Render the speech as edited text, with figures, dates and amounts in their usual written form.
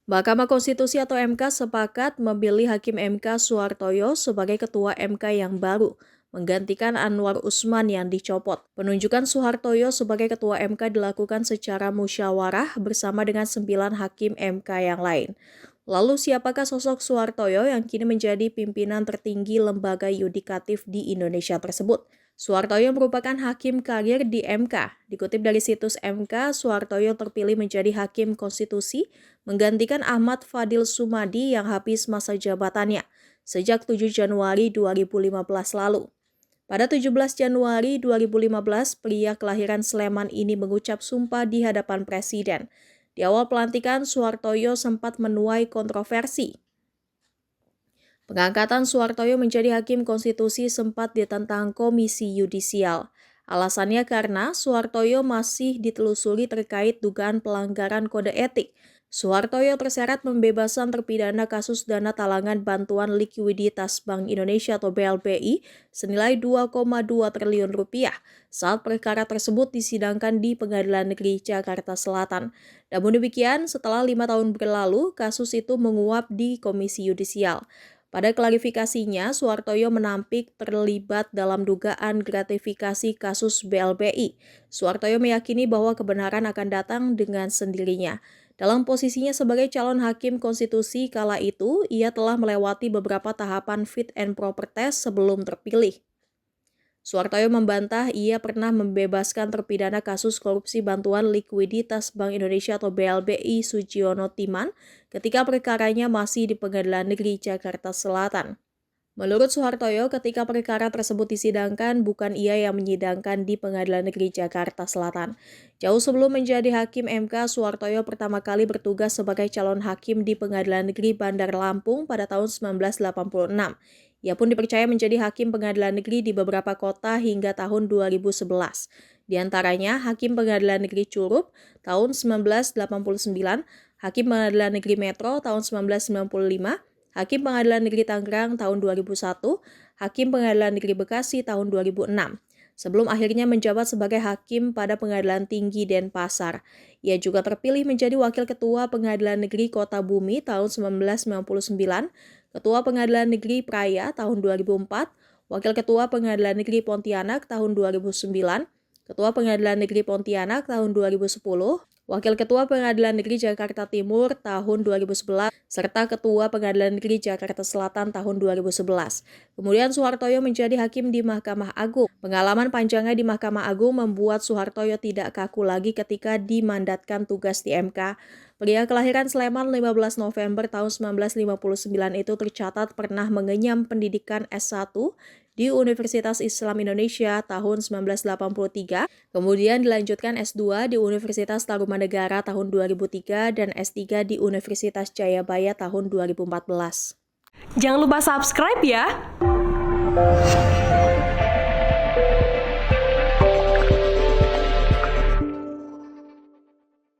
Mahkamah Konstitusi atau MK sepakat memilih Hakim MK Suhartoyo sebagai Ketua MK yang baru, menggantikan Anwar Usman yang dicopot. Penunjukan Suhartoyo sebagai Ketua MK dilakukan secara musyawarah bersama dengan 9 Hakim MK yang lain. Lalu siapakah sosok Suhartoyo yang kini menjadi pimpinan tertinggi lembaga yudikatif di Indonesia tersebut? Suhartoyo merupakan hakim karir di MK. Dikutip dari situs MK, Suhartoyo terpilih menjadi hakim konstitusi menggantikan Ahmad Fadil Sumadi yang habis masa jabatannya sejak 7 Januari 2015 lalu. Pada 17 Januari 2015, pria kelahiran Sleman ini mengucap sumpah di hadapan Presiden. Di awal pelantikan, Suhartoyo sempat menuai kontroversi. Pengangkatan Suhartoyo menjadi hakim konstitusi sempat ditentang Komisi Yudisial. Alasannya karena Suhartoyo masih ditelusuri terkait dugaan pelanggaran kode etik. Suhartoyo terseret pembebasan terpidana kasus dana talangan bantuan likuiditas Bank Indonesia atau BLBI senilai 2,2 triliun rupiah saat perkara tersebut disidangkan di Pengadilan Negeri Jakarta Selatan. Namun demikian, setelah 5 tahun berlalu, kasus itu menguap di Komisi Yudisial. Pada klarifikasinya, Suhartoyo menampik terlibat dalam dugaan gratifikasi kasus BLBI. Suhartoyo meyakini bahwa kebenaran akan datang dengan sendirinya. Dalam posisinya sebagai calon hakim konstitusi kala itu, ia telah melewati beberapa tahapan fit and proper test sebelum terpilih. Suhartoyo membantah ia pernah membebaskan terpidana kasus korupsi bantuan likuiditas Bank Indonesia atau BLBI Sujiono Timan ketika perkaranya masih di Pengadilan Negeri Jakarta Selatan. Menurut Suhartoyo, ketika perkara tersebut disidangkan, bukan ia yang menyidangkan di Pengadilan Negeri Jakarta Selatan. Jauh sebelum menjadi hakim MK, Suhartoyo pertama kali bertugas sebagai calon hakim di Pengadilan Negeri Bandar Lampung pada tahun 1986. Ia pun dipercaya menjadi hakim pengadilan negeri di beberapa kota hingga tahun 2011. Di antaranya Hakim Pengadilan Negeri Curup tahun 1989, Hakim Pengadilan Negeri Metro tahun 1995, Hakim Pengadilan Negeri Tangerang tahun 2001, Hakim Pengadilan Negeri Bekasi tahun 2006. Sebelum akhirnya menjabat sebagai hakim pada Pengadilan Tinggi Denpasar. Ia juga terpilih menjadi Wakil Ketua Pengadilan Negeri Kota Bumi tahun 1999, Ketua Pengadilan Negeri Praya tahun 2004, Wakil Ketua Pengadilan Negeri Pontianak tahun 2009, Ketua Pengadilan Negeri Pontianak tahun 2010, Wakil Ketua Pengadilan Negeri Jakarta Timur tahun 2011, serta Ketua Pengadilan Negeri Jakarta Selatan tahun 2011. Kemudian Suhartoyo menjadi hakim di Mahkamah Agung. Pengalaman panjangnya di Mahkamah Agung membuat Suhartoyo tidak kaku lagi ketika dimandatkan tugas di MK. Pria kelahiran Sleman 15 November tahun 1959 itu tercatat pernah mengenyam pendidikan S1 di Universitas Islam Indonesia tahun 1983, kemudian dilanjutkan S2 di Universitas Tarumanegara tahun 2003 dan S3 di Universitas Jayabaya tahun 2014. Jangan lupa subscribe ya!